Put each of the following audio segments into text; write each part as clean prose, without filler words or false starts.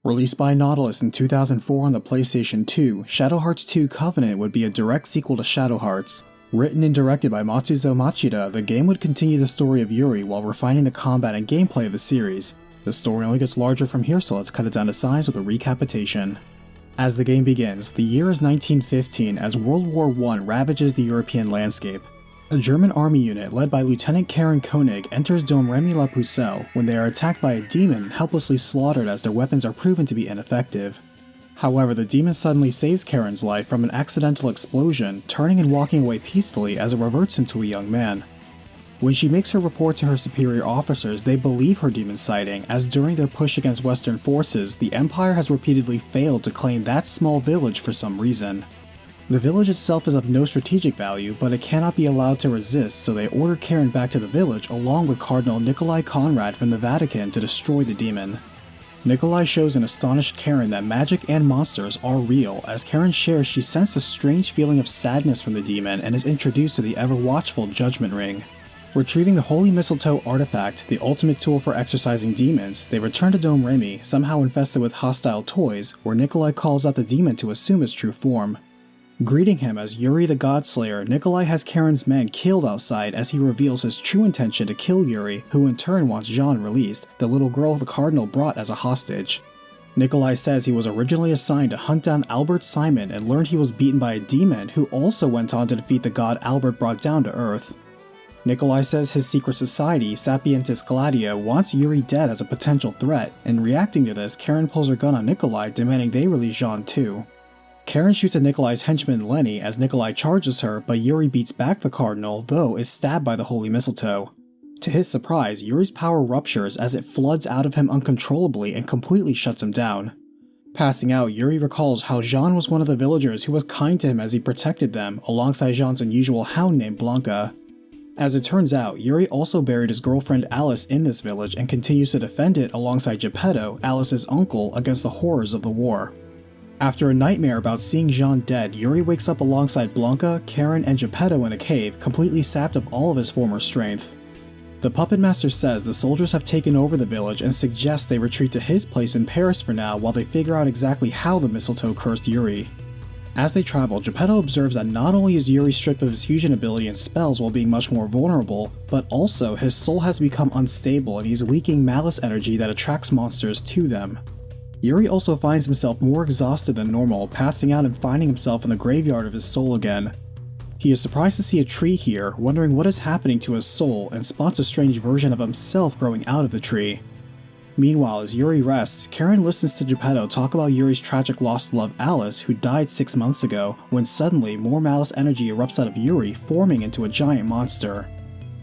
Released by Nautilus in 2004 on the PlayStation 2, Shadow Hearts 2 Covenant would be a direct sequel to Shadow Hearts. Written and directed by Matsuzo Machida, the game would continue the story of Yuri while refining the combat and gameplay of the series. The story only gets larger from here, so let's cut it down to size with a recapitation. As the game begins, the year is 1915 as World War I ravages the European landscape. A German army unit led by Lieutenant Karen Koenig enters Domremy La Pucelle when they are attacked by a demon and helplessly slaughtered as their weapons are proven to be ineffective. However, the demon suddenly saves Karen's life from an accidental explosion, turning and walking away peacefully as it reverts into a young man. When she makes her report to her superior officers, they believe her demon sighting, as during their push against Western forces, the Empire has repeatedly failed to claim that small village for some reason. The village itself is of no strategic value, but it cannot be allowed to resist, so they order Karen back to the village along with Cardinal Nikolai Conrad from the Vatican to destroy the demon. Nikolai shows an astonished Karen that magic and monsters are real, as Karen shares she sensed a strange feeling of sadness from the demon and is introduced to the ever-watchful Judgment Ring. Retrieving the Holy Mistletoe artifact, the ultimate tool for exorcising demons, they return to Domremy, somehow infested with hostile toys, where Nikolai calls out the demon to assume his true form. Greeting him as Yuri the Godslayer, Nikolai has Karen's men killed outside as he reveals his true intention to kill Yuri, who in turn wants Jean released, the little girl the Cardinal brought as a hostage. Nikolai says he was originally assigned to hunt down Albert Simon and learned he was beaten by a demon who also went on to defeat the god Albert brought down to Earth. Nikolai says his secret society, Sapientes Gladio, wants Yuri dead as a potential threat, and reacting to this, Karen pulls her gun on Nikolai, demanding they release Jean too. Karen shoots at Nikolai's henchman Lenny as Nikolai charges her, but Yuri beats back the Cardinal, though is stabbed by the Holy Mistletoe. To his surprise, Yuri's power ruptures as it floods out of him uncontrollably and completely shuts him down. Passing out, Yuri recalls how Jean was one of the villagers who was kind to him as he protected them, alongside Jean's unusual hound named Blanca. As it turns out, Yuri also buried his girlfriend Alice in this village and continues to defend it alongside Geppetto, Alice's uncle, against the horrors of the war. After a nightmare about seeing Jean dead, Yuri wakes up alongside Blanca, Karen, and Geppetto in a cave, completely sapped of all of his former strength. The Puppet Master says the soldiers have taken over the village and suggests they retreat to his place in Paris for now while they figure out exactly how the mistletoe cursed Yuri. As they travel, Geppetto observes that not only is Yuri stripped of his fusion ability and spells while being much more vulnerable, but also his soul has become unstable and he's leaking malice energy that attracts monsters to them. Yuri also finds himself more exhausted than normal, passing out and finding himself in the graveyard of his soul again. He is surprised to see a tree here, wondering what is happening to his soul, and spots a strange version of himself growing out of the tree. Meanwhile, as Yuri rests, Karen listens to Geppetto talk about Yuri's tragic lost love Alice, who died 6 months ago, when suddenly more malice energy erupts out of Yuri, forming into a giant monster.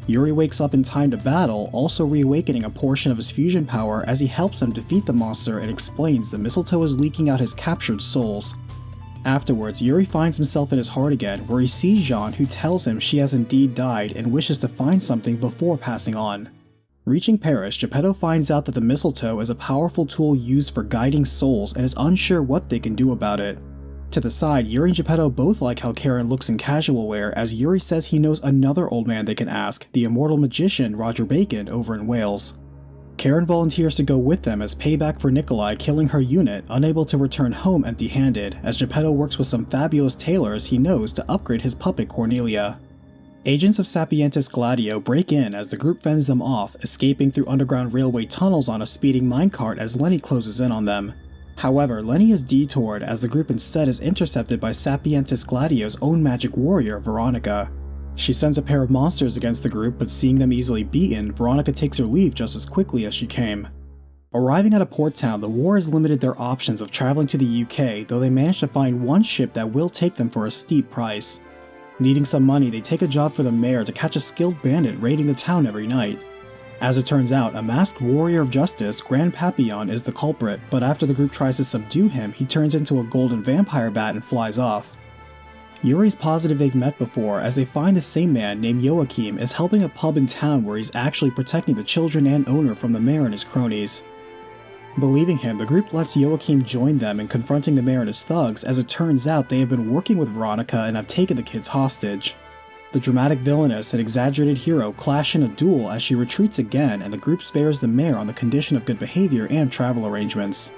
Yuri wakes up in time to battle, also reawakening a portion of his fusion power as he helps them defeat the monster and explains the mistletoe is leaking out his captured souls. Afterwards, Yuri finds himself in his heart again, where he sees Jean, who tells him she has indeed died and wishes to find something before passing on. Reaching Paris, Geppetto finds out that the mistletoe is a powerful tool used for guiding souls and is unsure what they can do about it. To the side, Yuri and Geppetto both like how Karen looks in casual wear, as Yuri says he knows another old man they can ask, the immortal magician Roger Bacon over in Wales. Karen volunteers to go with them as payback for Nikolai killing her unit, unable to return home empty-handed, as Geppetto works with some fabulous tailors he knows to upgrade his puppet Cornelia. Agents of Sapientes Gladio break in as the group fends them off, escaping through underground railway tunnels on a speeding minecart as Lenny closes in on them. However, Lenny is detoured as the group instead is intercepted by Sapientes Gladio's own magic warrior, Veronica. She sends a pair of monsters against the group, but seeing them easily beaten, Veronica takes her leave just as quickly as she came. Arriving at a port town, the war has limited their options of traveling to the UK, though they manage to find one ship that will take them for a steep price. Needing some money, they take a job for the mayor to catch a skilled bandit raiding the town every night. As it turns out, a masked warrior of justice, Grand Papillon, is the culprit, but after the group tries to subdue him, he turns into a golden vampire bat and flies off. Yuri's positive they've met before, as they find the same man named Joachim is helping a pub in town where he's actually protecting the children and owner from the mayor and his cronies. Believing him, the group lets Joachim join them in confronting the mayor and his thugs, as it turns out they have been working with Veronica and have taken the kids hostage. The dramatic villainess and exaggerated hero clash in a duel as she retreats again, and the group spares the mayor on the condition of good behavior and travel arrangements.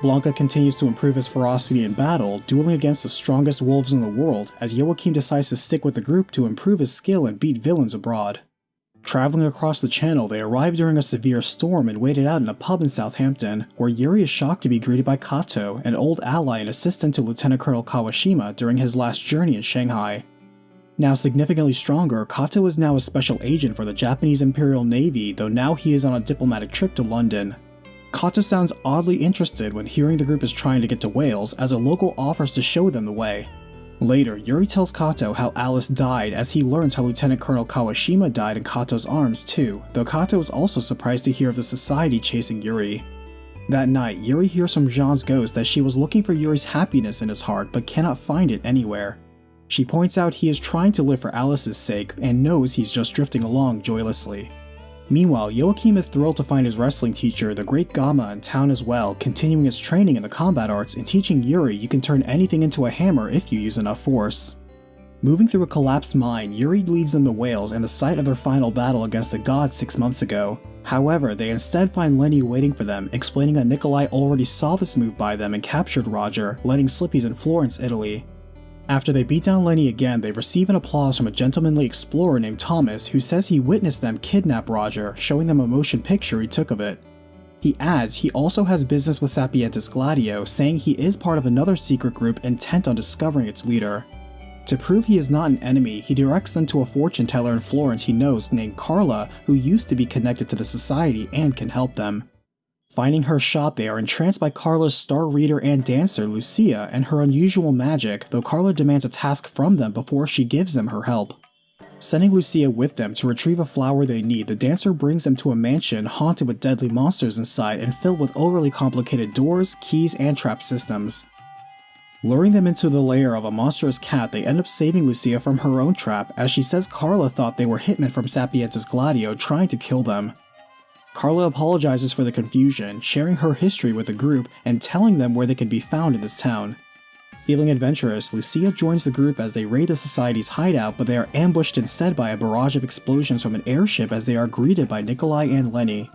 Blanca continues to improve his ferocity in battle, dueling against the strongest wolves in the world, as Joachim decides to stick with the group to improve his skill and beat villains abroad. Traveling across the channel, they arrive during a severe storm and wait it out in a pub in Southampton, where Yuri is shocked to be greeted by Kato, an old ally and assistant to Lieutenant Colonel Kawashima during his last journey in Shanghai. Now significantly stronger, Kato is now a special agent for the Japanese Imperial Navy, though now he is on a diplomatic trip to London. Kato sounds oddly interested when hearing the group is trying to get to Wales, as a local offers to show them the way. Later, Yuri tells Kato how Alice died, as he learns how Lieutenant Colonel Kawashima died in Kato's arms too, though Kato is also surprised to hear of the society chasing Yuri. That night, Yuri hears from Jean's ghost that she was looking for Yuri's happiness in his heart but cannot find it anywhere. She points out he is trying to live for Alice's sake and knows he's just drifting along joylessly. Meanwhile, Joachim is thrilled to find his wrestling teacher, the Great Gamma, in town as well, continuing his training in the combat arts and teaching Yuri you can turn anything into a hammer if you use enough force. Moving through a collapsed mine, Yuri leads them to Wales and the site of their final battle against the gods 6 months ago. However, they instead find Lenny waiting for them, explaining that Nikolai already saw this move by them and captured Roger, letting slip he's in Florence, Italy. After they beat down Lenny again, they receive an applause from a gentlemanly explorer named Thomas, who says he witnessed them kidnap Roger, showing them a motion picture he took of it. He adds he also has business with Sapientes Gladio, saying he is part of another secret group intent on discovering its leader. To prove he is not an enemy, he directs them to a fortune teller in Florence he knows named Carla, who used to be connected to the society and can help them. Finding her shop, they are entranced by Carla's star reader and dancer, Lucia, and her unusual magic, though Carla demands a task from them before she gives them her help. Sending Lucia with them to retrieve a flower they need, the dancer brings them to a mansion haunted with deadly monsters inside and filled with overly complicated doors, keys, and trap systems. Luring them into the lair of a monstrous cat, they end up saving Lucia from her own trap, as she says Carla thought they were hitmen from Sapientes Gladio trying to kill them. Carla apologizes for the confusion, sharing her history with the group and telling them where they can be found in this town. Feeling adventurous, Lucia joins the group as they raid the society's hideout, but they are ambushed instead by a barrage of explosions from an airship as they are greeted by Nikolai and Lenny.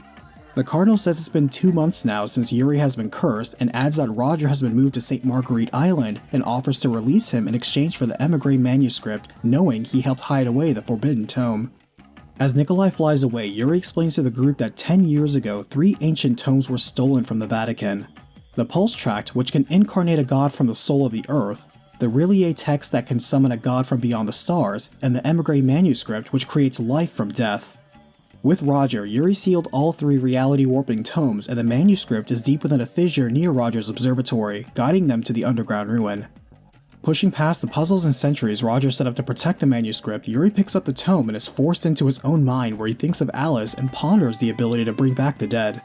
The Cardinal says it's been 2 months now since Yuri has been cursed and adds that Roger has been moved to St. Marguerite Island and offers to release him in exchange for the emigre manuscript, knowing he helped hide away the forbidden tome. As Nikolai flies away, Yuri explains to the group that 10 years ago, 3 ancient tomes were stolen from the Vatican. The Pulse Tract, which can incarnate a god from the soul of the earth, the Relie text that can summon a god from beyond the stars, and the emigre manuscript, which creates life from death. With Roger, Yuri sealed all 3 reality-warping tomes, and the manuscript is deep within a fissure near Roger's observatory, guiding them to the underground ruin. Pushing past the puzzles and sentries Roger set up to protect the manuscript, Yuri picks up the tome and is forced into his own mind where he thinks of Alice and ponders the ability to bring back the dead.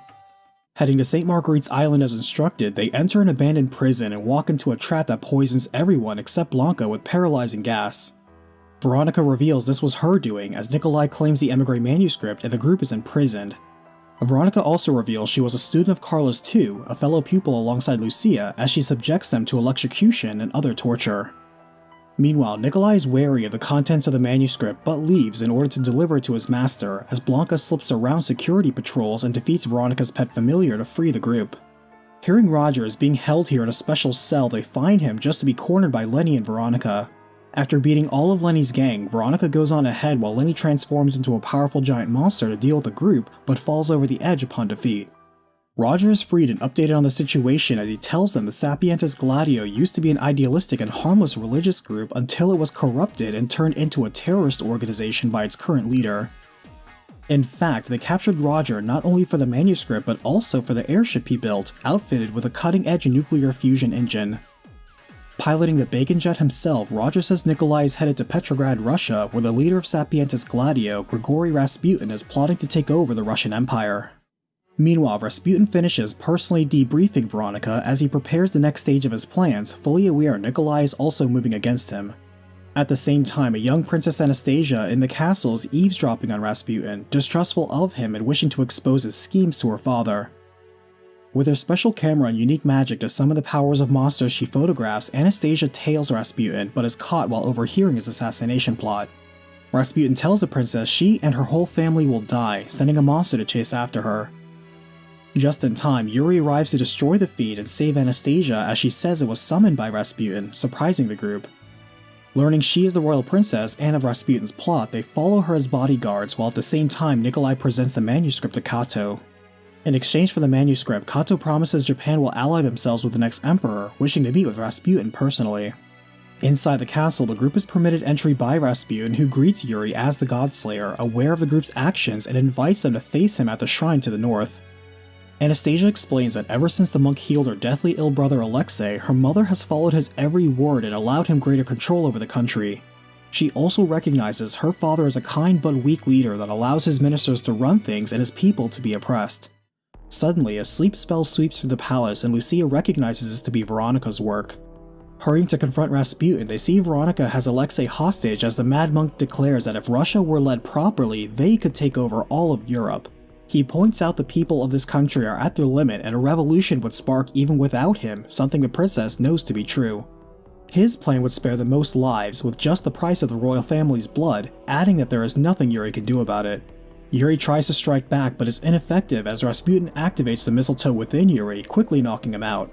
Heading to St. Marguerite's Island as instructed, they enter an abandoned prison and walk into a trap that poisons everyone except Blanca with paralyzing gas. Veronica reveals this was her doing, as Nikolai claims the emigre manuscript and the group is imprisoned. Veronica also reveals she was a student of Carla's too, a fellow pupil alongside Lucia, as she subjects them to electrocution and other torture. Meanwhile, Nikolai is wary of the contents of the manuscript but leaves in order to deliver it to his master, as Blanca slips around security patrols and defeats Veronica's pet familiar to free the group. Hearing Roger is being held here in a special cell, they find him just to be cornered by Lenny and Veronica. After beating all of Lenny's gang, Veronica goes on ahead while Lenny transforms into a powerful giant monster to deal with the group, but falls over the edge upon defeat. Roger is freed and updated on the situation as he tells them the Sapientes Gladio used to be an idealistic and harmless religious group until it was corrupted and turned into a terrorist organization by its current leader. In fact, they captured Roger not only for the manuscript but also for the airship he built, outfitted with a cutting-edge nuclear fusion engine. Piloting the Bacon jet himself, Roger says Nikolai is headed to Petrograd, Russia, where the leader of Sapientes Gladio, Grigory Rasputin, is plotting to take over the Russian Empire. Meanwhile, Rasputin finishes personally debriefing Veronica as he prepares the next stage of his plans, fully aware Nikolai is also moving against him. At the same time, a young Princess Anastasia in the castle is eavesdropping on Rasputin, distrustful of him and wishing to expose his schemes to her father. With her special camera and unique magic to summon the powers of monsters she photographs, Anastasia tails Rasputin, but is caught while overhearing his assassination plot. Rasputin tells the princess she and her whole family will die, sending a monster to chase after her. Just in time, Yuri arrives to destroy the feed and save Anastasia as she says it was summoned by Rasputin, surprising the group. Learning she is the royal princess and of Rasputin's plot, they follow her as bodyguards, while at the same time Nikolai presents the manuscript to Kato. In exchange for the manuscript, Kato promises Japan will ally themselves with the next emperor, wishing to meet with Rasputin personally. Inside the castle, the group is permitted entry by Rasputin, who greets Yuri as the Godslayer, aware of the group's actions, and invites them to face him at the shrine to the north. Anastasia explains that ever since the monk healed her deathly ill brother Alexei, her mother has followed his every word and allowed him greater control over the country. She also recognizes her father as a kind but weak leader that allows his ministers to run things and his people to be oppressed. Suddenly, a sleep spell sweeps through the palace and Lucia recognizes this to be Veronica's work. Hurrying to confront Rasputin, they see Veronica has Alexei hostage as the Mad Monk declares that if Russia were led properly, they could take over all of Europe. He points out the people of this country are at their limit and a revolution would spark even without him, something the princess knows to be true. His plan would spare the most lives with just the price of the royal family's blood, adding that there is nothing Yuri can do about it. Yuri tries to strike back but is ineffective as Rasputin activates the mistletoe within Yuri, quickly knocking him out.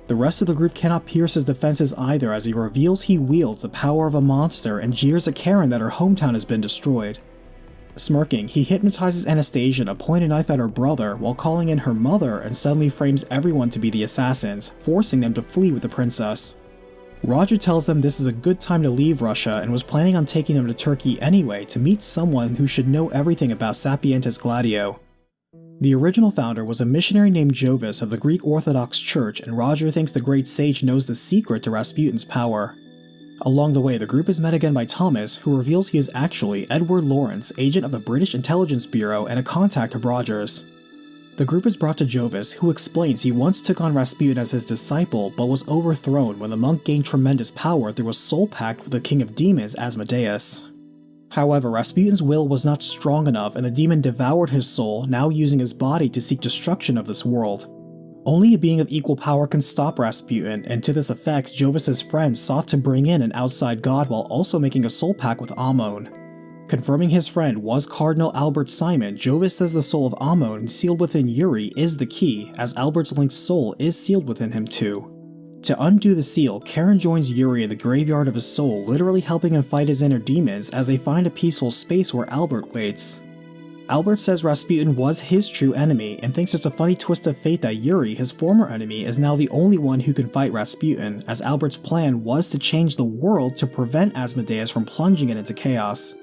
The rest of the group cannot pierce his defenses either as he reveals he wields the power of a monster and jeers at Karen that her hometown has been destroyed. Smirking, he hypnotizes Anastasia to point a knife at her brother while calling in her mother and suddenly frames everyone to be the assassins, forcing them to flee with the princess. Roger tells them this is a good time to leave Russia and was planning on taking them to Turkey anyway to meet someone who should know everything about Sapientes Gladio. The original founder was a missionary named Jovis of the Greek Orthodox Church, and Roger thinks the great sage knows the secret to Rasputin's power. Along the way, the group is met again by Thomas, who reveals he is actually Edward Lawrence, agent of the British Intelligence Bureau and a contact of Roger's. The group is brought to Jovis, who explains he once took on Rasputin as his disciple but was overthrown when the monk gained tremendous power through a soul pact with the king of demons, Asmodeus. However, Rasputin's will was not strong enough and the demon devoured his soul, now using his body to seek destruction of this world. Only a being of equal power can stop Rasputin, and to this effect, Jovis's friends sought to bring in an outside god while also making a soul pact with Ammon. Confirming his friend was Cardinal Albert Simon, Jovis says the soul of Ammon sealed within Yuri is the key, as Albert's linked soul is sealed within him too. To undo the seal, Karen joins Yuri in the graveyard of his soul, literally helping him fight his inner demons as they find a peaceful space where Albert waits. Albert says Rasputin was his true enemy and thinks it's a funny twist of fate that Yuri, his former enemy, is now the only one who can fight Rasputin, as Albert's plan was to change the world to prevent Asmodeus from plunging it into chaos.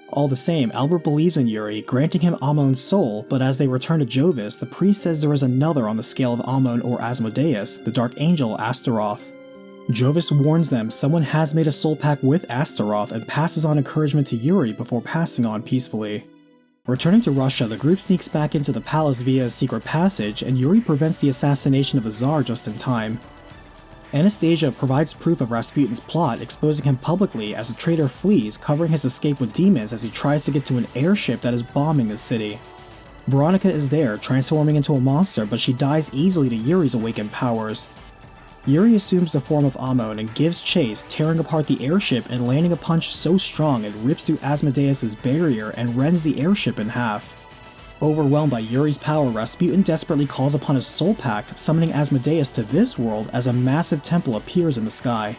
All the same, Albert believes in Yuri, granting him Ammon's soul, but as they return to Jovis, the priest says there is another on the scale of Ammon or Asmodeus, the dark angel Astaroth. Jovis warns them someone has made a soul pact with Astaroth and passes on encouragement to Yuri before passing on peacefully. Returning to Russia, the group sneaks back into the palace via a secret passage, and Yuri prevents the assassination of the Tsar just in time. Anastasia provides proof of Rasputin's plot, exposing him publicly as the traitor flees, covering his escape with demons as he tries to get to an airship that is bombing the city. Veronica is there, transforming into a monster, but she dies easily to Yuri's awakened powers. Yuri assumes the form of Ammon and gives chase, tearing apart the airship and landing a punch so strong it rips through Asmodeus' barrier and rends the airship in half. Overwhelmed by Yuri's power, Rasputin desperately calls upon his soul pact, summoning Asmodeus to this world as a massive temple appears in the sky.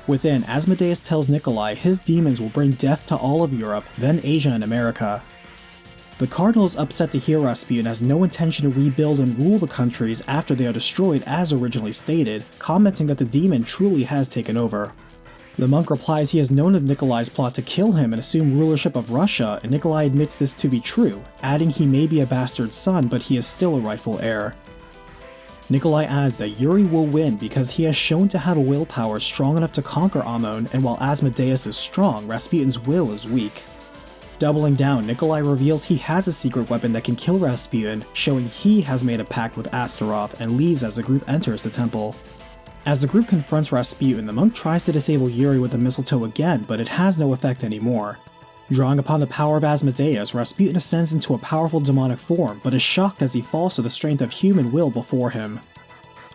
Within, Asmodeus tells Nikolai his demons will bring death to all of Europe, then Asia and America. The Cardinal is upset to hear Rasputin has no intention to rebuild and rule the countries after they are destroyed as originally stated, commenting that the demon truly has taken over. The monk replies he has known of Nikolai's plot to kill him and assume rulership of Russia, and Nikolai admits this to be true, adding he may be a bastard son but he is still a rightful heir. Nikolai adds that Yuri will win because he has shown to have a willpower strong enough to conquer Ammon, and while Asmodeus is strong, Rasputin's will is weak. Doubling down, Nikolai reveals he has a secret weapon that can kill Rasputin, showing he has made a pact with Astaroth, and leaves as the group enters the temple. As the group confronts Rasputin, the monk tries to disable Yuri with a mistletoe again, but it has no effect anymore. Drawing upon the power of Asmodeus, Rasputin ascends into a powerful demonic form, but is shocked as he falls to the strength of human will before him.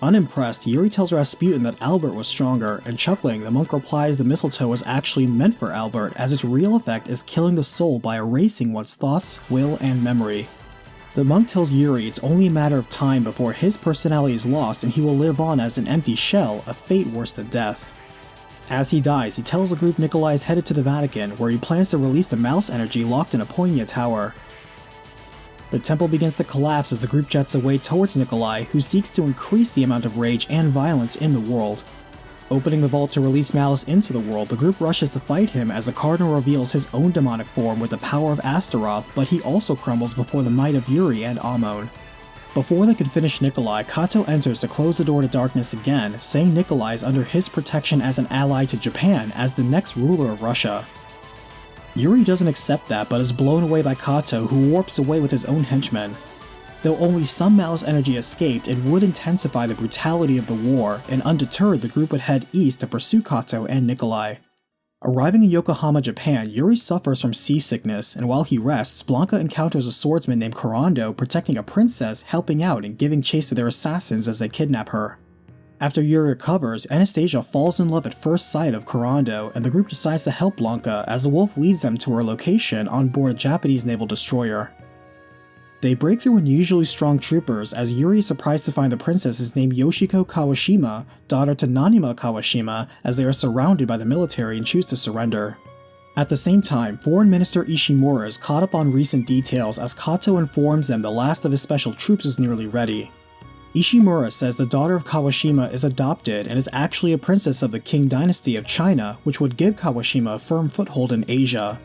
Unimpressed, Yuri tells Rasputin that Albert was stronger, and chuckling, the monk replies the mistletoe was actually meant for Albert, as its real effect is killing the soul by erasing one's thoughts, will, and memory. The monk tells Yuri it's only a matter of time before his personality is lost and he will live on as an empty shell, a fate worse than death. As he dies, he tells the group Nikolai is headed to the Vatican, where he plans to release the mouse energy locked in a Poinia tower. The temple begins to collapse as the group jets away towards Nikolai, who seeks to increase the amount of rage and violence in the world. Opening the vault to release malice into the world, the group rushes to fight him as the Cardinal reveals his own demonic form with the power of Astaroth, but he also crumbles before the might of Yuri and Amon. Before they can finish Nikolai, Kato enters to close the door to darkness again, saying Nikolai is under his protection as an ally to Japan as the next ruler of Russia. Yuri doesn't accept that, but is blown away by Kato, who warps away with his own henchmen. Though only some malice energy escaped, it would intensify the brutality of the war, and undeterred the group would head east to pursue Kato and Nikolai. Arriving in Yokohama, Japan, Yuri suffers from seasickness, and while he rests, Blanca encounters a swordsman named Kurando protecting a princess, helping out and giving chase to their assassins as they kidnap her. After Yuri recovers, Anastasia falls in love at first sight of Kurando, and the group decides to help Blanca as the wolf leads them to her location on board a Japanese naval destroyer. They break through unusually strong troopers as Yuri is surprised to find the princess is named Yoshiko Kawashima, daughter to Nanima Kawashima, as they are surrounded by the military and choose to surrender. At the same time, Foreign Minister Ishimura is caught up on recent details as Kato informs them the last of his special troops is nearly ready. Ishimura says the daughter of Kawashima is adopted and is actually a princess of the Qing dynasty of China, which would give Kawashima a firm foothold in Asia.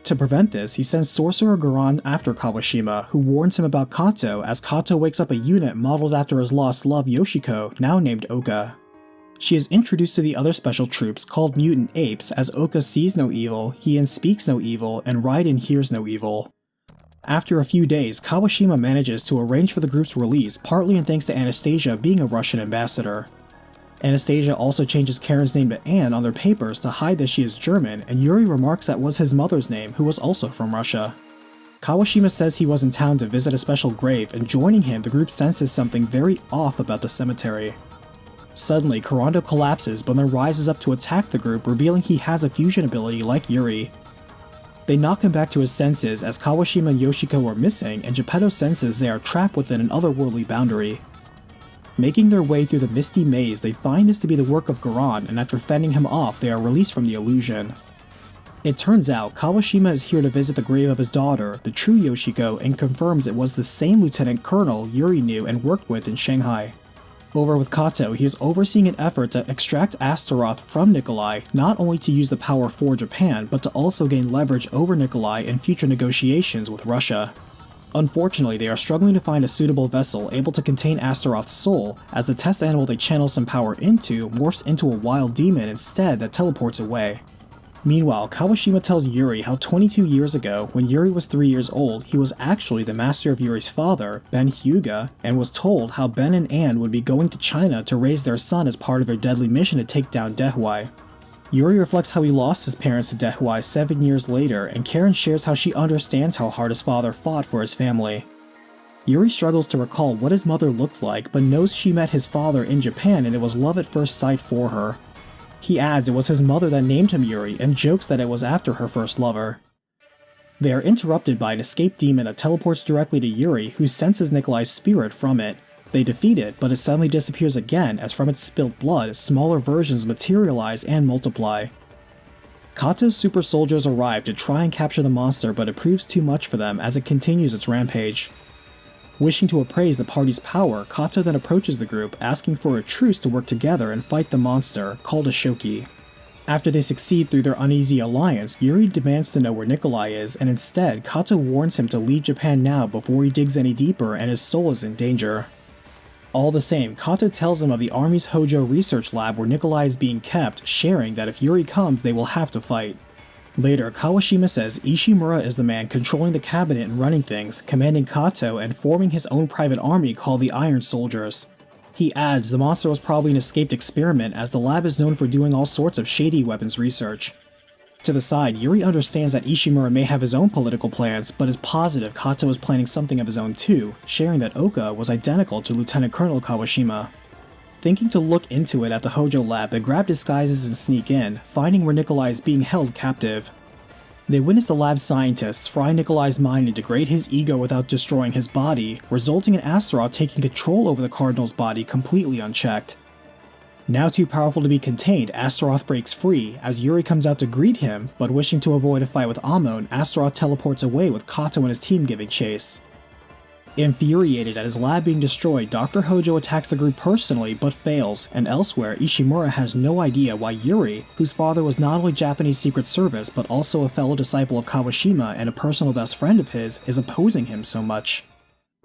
To prevent this, he sends Sorcerer Garan after Kawashima, who warns him about Kato as Kato wakes up a unit modeled after his lost love Yoshiko, now named Oka. She is introduced to the other special troops called Mutant Apes as Oka sees no evil, Hien speaks no evil, and Raiden hears no evil. After a few days, Kawashima manages to arrange for the group's release, partly in thanks to Anastasia being a Russian ambassador. Anastasia also changes Karen's name to Anne on their papers to hide that she is German, and Yuri remarks that was his mother's name, who was also from Russia. Kawashima says he was in town to visit a special grave, and joining him, the group senses something very off about the cemetery. Suddenly, Kurando collapses but then rises up to attack the group, revealing he has a fusion ability like Yuri. They knock him back to his senses as Kawashima and Yoshiko are missing, and Geppetto senses they are trapped within an otherworldly boundary. Making their way through the misty maze, they find this to be the work of Garan, and after fending him off, they are released from the illusion. It turns out, Kawashima is here to visit the grave of his daughter, the true Yoshiko, and confirms it was the same Lieutenant Colonel Yuri knew and worked with in Shanghai. Over with Kato, he is overseeing an effort to extract Astaroth from Nikolai, not only to use the power for Japan, but to also gain leverage over Nikolai in future negotiations with Russia. Unfortunately, they are struggling to find a suitable vessel able to contain Astaroth's soul, as the test animal they channel some power into morphs into a wild demon instead that teleports away. Meanwhile, Kawashima tells Yuri how 22 years ago, when Yuri was 3 years old, he was actually the master of Yuri's father, Ben Hyuga, and was told how Ben and Anne would be going to China to raise their son as part of their deadly mission to take down Dehuai. Yuri reflects how he lost his parents to Dehuai 7 years later, and Karen shares how she understands how hard his father fought for his family. Yuri struggles to recall what his mother looked like, but knows she met his father in Japan and it was love at first sight for her. He adds it was his mother that named him Yuri, and jokes that it was after her first lover. They are interrupted by an escaped demon that teleports directly to Yuri, who senses Nikolai's spirit from it. They defeat it, but it suddenly disappears again as from its spilt blood, smaller versions materialize and multiply. Kato's super soldiers arrive to try and capture the monster, but it proves too much for them as it continues its rampage. Wishing to appraise the party's power, Kato then approaches the group, asking for a truce to work together and fight the monster, called a Shoki. After they succeed through their uneasy alliance, Yuri demands to know where Nikolai is, and instead, Kato warns him to leave Japan now before he digs any deeper and his soul is in danger. All the same, Kato tells him of the Army's Hojo research lab where Nikolai is being kept, sharing that if Yuri comes, they will have to fight. Later, Kawashima says Ishimura is the man controlling the cabinet and running things, commanding Kato and forming his own private army called the Iron Soldiers. He adds the monster was probably an escaped experiment as the lab is known for doing all sorts of shady weapons research. To the side, Yuri understands that Ishimura may have his own political plans, but is positive Kato is planning something of his own too, sharing that Oka was identical to Lieutenant Colonel Kawashima. Thinking to look into it at the Hojo lab, they grab disguises and sneak in, finding where Nikolai is being held captive. They witness the lab scientists fry Nikolai's mind and degrade his ego without destroying his body, resulting in Astaroth taking control over the Cardinal's body completely unchecked. Now too powerful to be contained, Astaroth breaks free as Yuri comes out to greet him, but wishing to avoid a fight with Amon, Astaroth teleports away with Kato and his team giving chase. Infuriated at his lab being destroyed, Dr. Hojo attacks the group personally but fails, and elsewhere Ishimura has no idea why Yuri, whose father was not only Japanese Secret Service but also a fellow disciple of Kawashima and a personal best friend of his, is opposing him so much.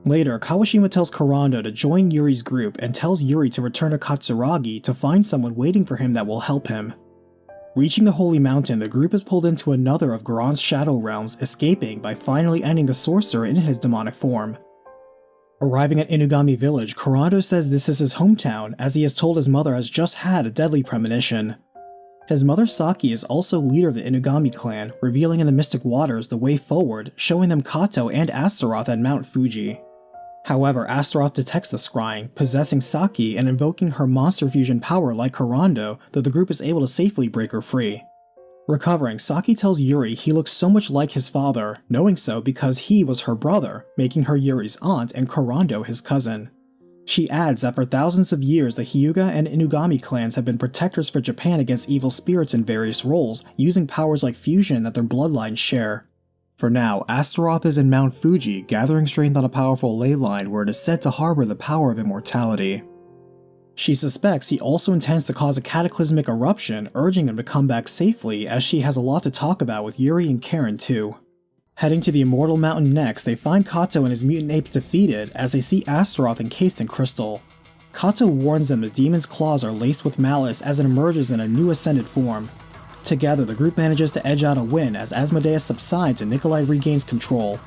Later, Kawashima tells Kurando to join Yuri's group and tells Yuri to return to Katsuragi to find someone waiting for him that will help him. Reaching the Holy Mountain, the group is pulled into another of Garan's shadow realms, escaping by finally ending the sorcerer in his demonic form. Arriving at Inugami Village, Kurando says this is his hometown, as he is told his mother has just had a deadly premonition. His mother Saki is also leader of the Inugami clan, revealing in the Mystic Waters the way forward, showing them Kato and Astaroth at Mount Fuji. However, Astaroth detects the scrying, possessing Saki and invoking her monster fusion power like Kurando, though the group is able to safely break her free. Recovering, Saki tells Yuri he looks so much like his father, knowing so because he was her brother, making her Yuri's aunt and Kurando his cousin. She adds that for thousands of years the Hyuga and Inugami clans have been protectors for Japan against evil spirits in various roles, using powers like fusion that their bloodlines share. For now, Astaroth is in Mount Fuji, gathering strength on a powerful ley line where it is said to harbor the power of immortality. She suspects he also intends to cause a cataclysmic eruption, urging him to come back safely, as she has a lot to talk about with Yuri and Karen too. Heading to the Immortal Mountain next, they find Kato and his mutant apes defeated as they see Astaroth encased in crystal. Kato warns them the demon's claws are laced with malice as it emerges in a new ascended form. Together, the group manages to edge out a win as Asmodeus subsides and Nikolai regains control.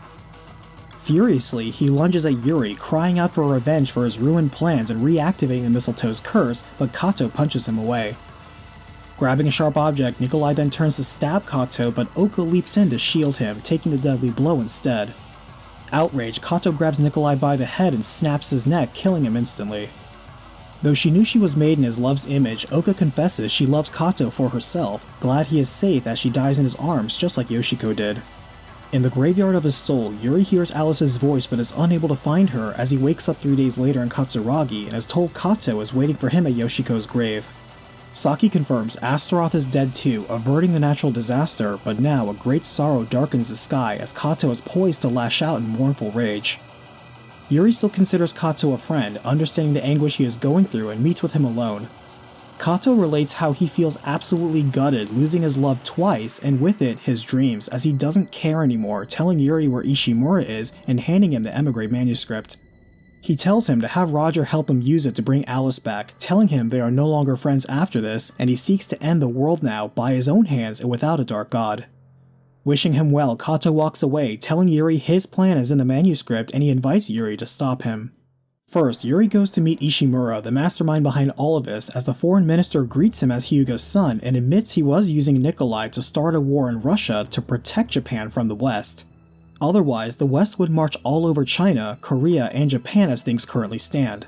Furiously, he lunges at Yuri, crying out for revenge for his ruined plans and reactivating the mistletoe's curse, but Kato punches him away. Grabbing a sharp object, Nikolai then turns to stab Kato, but Oko leaps in to shield him, taking the deadly blow instead. Outraged, Kato grabs Nikolai by the head and snaps his neck, killing him instantly. Though she knew she was made in his love's image, Oka confesses she loves Kato for herself, glad he is safe as she dies in his arms just like Yoshiko did. In the graveyard of his soul, Yuri hears Alice's voice but is unable to find her as he wakes up 3 days later in Katsuragi and is told Kato is waiting for him at Yoshiko's grave. Saki confirms Astaroth is dead too, averting the natural disaster, but now a great sorrow darkens the sky as Kato is poised to lash out in mournful rage. Yuri still considers Kato a friend, understanding the anguish he is going through and meets with him alone. Kato relates how he feels absolutely gutted losing his love twice and with it his dreams as he doesn't care anymore, telling Yuri where Ishimura is and handing him the emigre manuscript. He tells him to have Roger help him use it to bring Alice back, telling him they are no longer friends after this and he seeks to end the world now by his own hands and without a dark god. Wishing him well, Kato walks away, telling Yuri his plan is in the manuscript and he invites Yuri to stop him. First, Yuri goes to meet Ishimura, the mastermind behind all of this, as the foreign minister greets him as Hyuga's son and admits he was using Nikolai to start a war in Russia to protect Japan from the West. Otherwise, the West would march all over China, Korea, and Japan as things currently stand.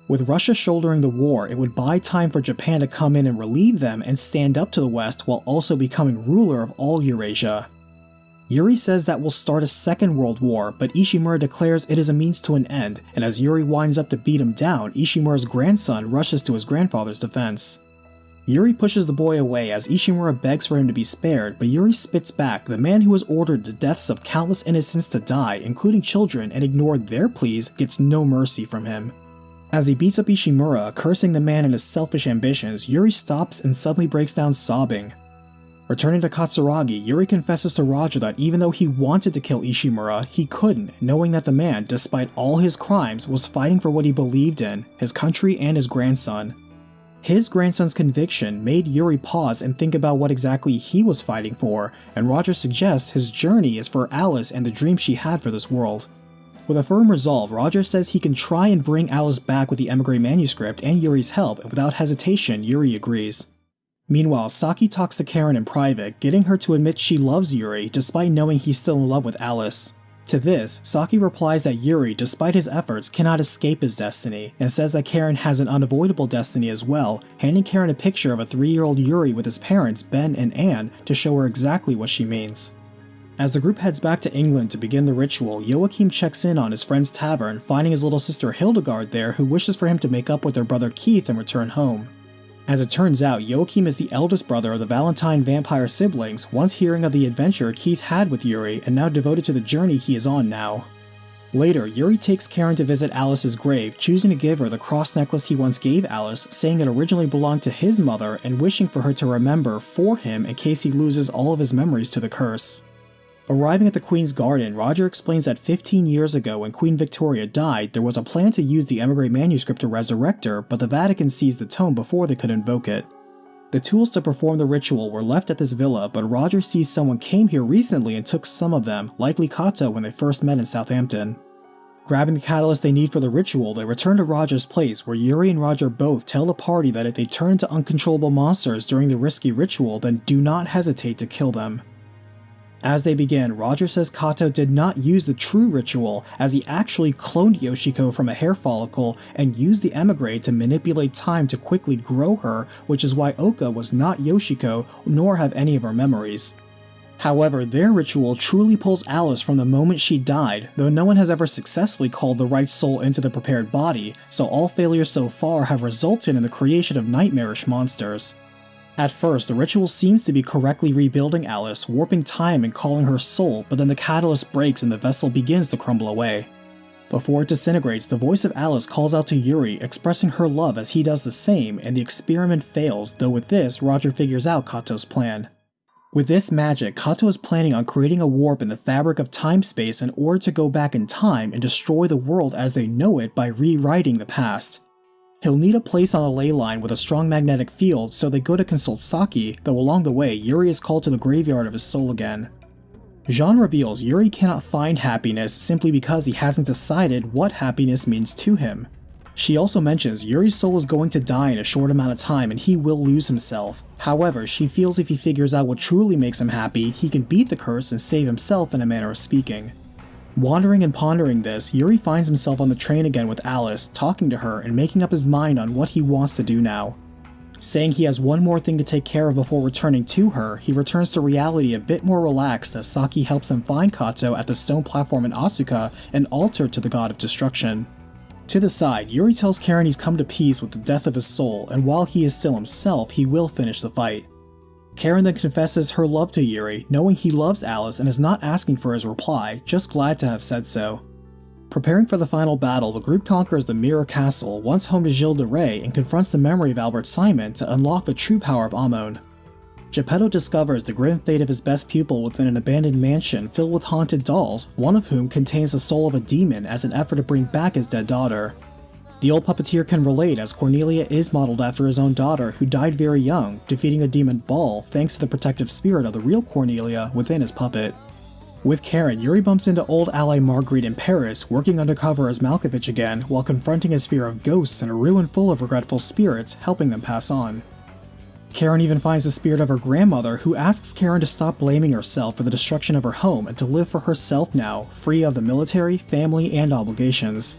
With Russia shouldering the war, it would buy time for Japan to come in and relieve them and stand up to the West while also becoming ruler of all Eurasia. Yuri says that will start a second world war, but Ishimura declares it is a means to an end, and as Yuri winds up to beat him down, Ishimura's grandson rushes to his grandfather's defense. Yuri pushes the boy away as Ishimura begs for him to be spared, but Yuri spits back the man who has ordered the deaths of countless innocents to die, including children, and ignored their pleas, gets no mercy from him. As he beats up Ishimura, cursing the man and his selfish ambitions, Yuri stops and suddenly breaks down sobbing. Returning to Katsuragi, Yuri confesses to Roger that even though he wanted to kill Ishimura, he couldn't, knowing that the man, despite all his crimes, was fighting for what he believed in, his country and his grandson. His grandson's conviction made Yuri pause and think about what exactly he was fighting for, and Roger suggests his journey is for Alice and the dream she had for this world. With a firm resolve, Roger says he can try and bring Alice back with the emigre manuscript and Yuri's help, and without hesitation, Yuri agrees. Meanwhile, Saki talks to Karen in private, getting her to admit she loves Yuri despite knowing he's still in love with Alice. To this, Saki replies that Yuri, despite his efforts, cannot escape his destiny, and says that Karen has an unavoidable destiny as well, handing Karen a picture of a 3-year-old Yuri with his parents, Ben and Anne, to show her exactly what she means. As the group heads back to England to begin the ritual, Joachim checks in on his friend's tavern, finding his little sister Hildegard there, who wishes for him to make up with their brother Keith and return home. As it turns out, Joachim is the eldest brother of the Valentine vampire siblings, once hearing of the adventure Keith had with Yuri and now devoted to the journey he is on now. Later, Yuri takes Karen to visit Alice's grave, choosing to give her the cross necklace he once gave Alice, saying it originally belonged to his mother and wishing for her to remember for him in case he loses all of his memories to the curse. Arriving at the Queen's garden, Roger explains that 15 years ago when Queen Victoria died, there was a plan to use the emigre manuscript to resurrect her, but the Vatican seized the tome before they could invoke it. The tools to perform the ritual were left at this villa, but Roger sees someone came here recently and took some of them, likely Kato when they first met in Southampton. Grabbing the catalyst they need for the ritual, they return to Roger's place, where Yuri and Roger both tell the party that if they turn into uncontrollable monsters during the risky ritual, then do not hesitate to kill them. As they begin, Roger says Kato did not use the true ritual, as he actually cloned Yoshiko from a hair follicle and used the emigre to manipulate time to quickly grow her, which is why Oka was not Yoshiko nor have any of her memories. However, their ritual truly pulls Alice from the moment she died, though no one has ever successfully called the right soul into the prepared body, so all failures so far have resulted in the creation of nightmarish monsters. At first, the ritual seems to be correctly rebuilding Alice, warping time and calling her soul, but then the catalyst breaks and the vessel begins to crumble away. Before it disintegrates, the voice of Alice calls out to Yuri, expressing her love as he does the same, and the experiment fails, though with this, Roger figures out Kato's plan. With this magic, Kato is planning on creating a warp in the fabric of time-space in order to go back in time and destroy the world as they know it by rewriting the past. He'll need a place on a ley line with a strong magnetic field, so they go to consult Saki, though along the way, Yuri is called to the graveyard of his soul again. Jean reveals Yuri cannot find happiness simply because he hasn't decided what happiness means to him. She also mentions Yuri's soul is going to die in a short amount of time and he will lose himself. However, she feels if he figures out what truly makes him happy, he can beat the curse and save himself in a manner of speaking. Wandering and pondering this, Yuri finds himself on the train again with Alice, talking to her and making up his mind on what he wants to do now. Saying he has one more thing to take care of before returning to her, he returns to reality a bit more relaxed as Saki helps him find Kato at the stone platform in Asuka, an altar to the god of destruction. To the side, Yuri tells Karen he's come to peace with the death of his soul, and while he is still himself, he will finish the fight. Karen then confesses her love to Yuri, knowing he loves Alice and is not asking for his reply, just glad to have said so. Preparing for the final battle, the group conquers the Mirror Castle, once home to Gilles de Rais, and confronts the memory of Albert Simon to unlock the true power of Amon. Geppetto discovers the grim fate of his best pupil within an abandoned mansion filled with haunted dolls, one of whom contains the soul of a demon as an effort to bring back his dead daughter. The old puppeteer can relate as Cornelia is modeled after his own daughter who died very young, defeating the demon Baal thanks to the protective spirit of the real Cornelia within his puppet. With Karen, Yuri bumps into old ally Marguerite in Paris, working undercover as Malkovich again while confronting his fear of ghosts and a ruin full of regretful spirits, helping them pass on. Karen even finds the spirit of her grandmother, who asks Karen to stop blaming herself for the destruction of her home and to live for herself now, free of the military, family, and obligations.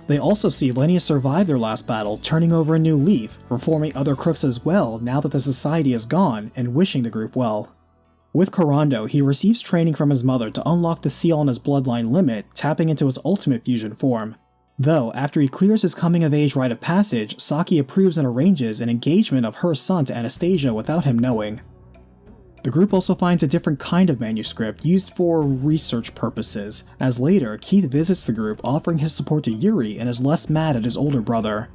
They also see Lenia survive their last battle, turning over a new leaf, reforming other crooks as well now that the society is gone, and wishing the group well. With Corando, he receives training from his mother to unlock the seal on his bloodline limit, tapping into his ultimate fusion form. Though, after he clears his coming-of-age rite of passage, Saki approves and arranges an engagement of her son to Anastasia without him knowing. The group also finds a different kind of manuscript used for research purposes, as later Keith visits the group offering his support to Yuri and is less mad at his older brother.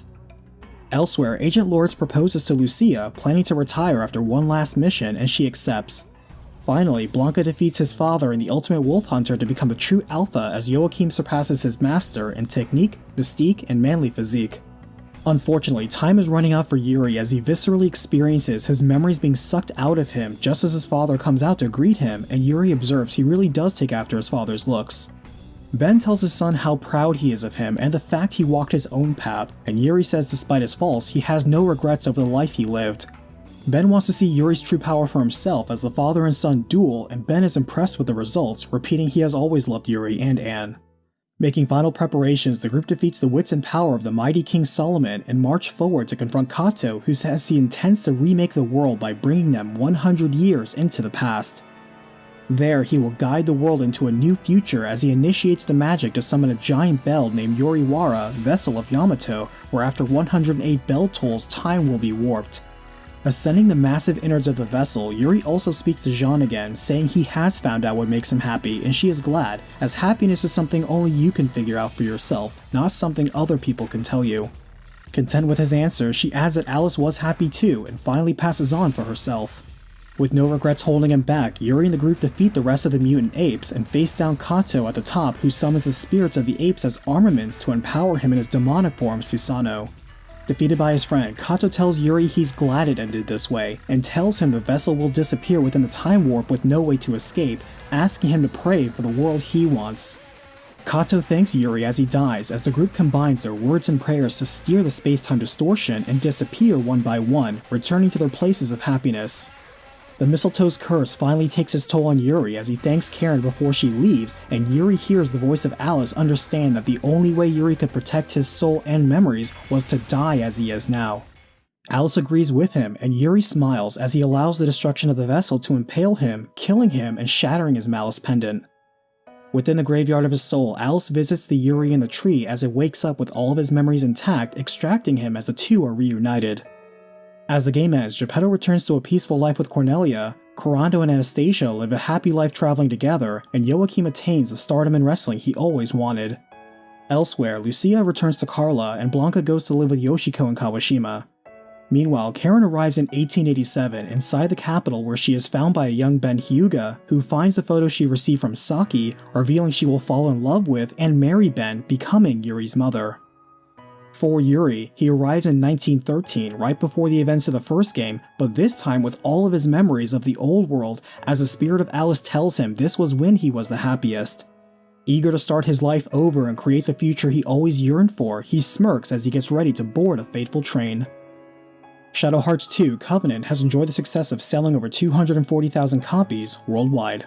Elsewhere, Agent Lords proposes to Lucia, planning to retire after one last mission, and she accepts. Finally, Blanca defeats his father in the Ultimate Wolf Hunter to become the true alpha as Joachim surpasses his master in technique, mystique, and manly physique. Unfortunately, time is running out for Yuri as he viscerally experiences his memories being sucked out of him just as his father comes out to greet him, and Yuri observes he really does take after his father's looks. Ben tells his son how proud he is of him and the fact he walked his own path, and Yuri says despite his faults, he has no regrets over the life he lived. Ben wants to see Yuri's true power for himself as the father and son duel, and Ben is impressed with the results, repeating he has always loved Yuri and Anne. Making final preparations, the group defeats the wits and power of the mighty King Solomon and march forward to confront Kato, who says he intends to remake the world by bringing them 100 years into the past. There, he will guide the world into a new future as he initiates the magic to summon a giant bell named Yoriwara, Vessel of Yamato, where after 108 bell tolls, time will be warped. Ascending the massive innards of the vessel, Yuri also speaks to Jean again, saying he has found out what makes him happy, and she is glad, as happiness is something only you can figure out for yourself, not something other people can tell you. Content with his answer, she adds that Alice was happy too, and finally passes on for herself. With no regrets holding him back, Yuri and the group defeat the rest of the mutant apes and face down Kato at the top, who summons the spirits of the apes as armaments to empower him in his demonic form, Susanoo. Defeated by his friend, Kato tells Yuri he's glad it ended this way, and tells him the vessel will disappear within the time warp with no way to escape, asking him to pray for the world he wants. Kato thanks Yuri as he dies, as the group combines their words and prayers to steer the space-time distortion and disappear one by one, returning to their places of happiness. The mistletoe's curse finally takes its toll on Yuri as he thanks Karen before she leaves, and Yuri hears the voice of Alice understand that the only way Yuri could protect his soul and memories was to die as he is now. Alice agrees with him, and Yuri smiles as he allows the destruction of the vessel to impale him, killing him and shattering his malice pendant. Within the graveyard of his soul, Alice visits the Yuri in the tree as it wakes up with all of his memories intact, extracting him as the two are reunited. As the game ends, Geppetto returns to a peaceful life with Cornelia, Corando and Anastasia live a happy life traveling together, and Joachim attains the stardom in wrestling he always wanted. Elsewhere, Lucia returns to Carla, and Blanca goes to live with Yoshiko in Kawashima. Meanwhile, Karen arrives in 1887 inside the capital, where she is found by a young Ben Hyuga, who finds the photo she received from Saki, revealing she will fall in love with and marry Ben, becoming Yuri's mother. For Yuri, he arrives in 1913, right before the events of the first game, but this time with all of his memories of the old world, as the spirit of Alice tells him this was when he was the happiest. Eager to start his life over and create the future he always yearned for, he smirks as he gets ready to board a fateful train. Shadow Hearts 2 Covenant has enjoyed the success of selling over 240,000 copies worldwide.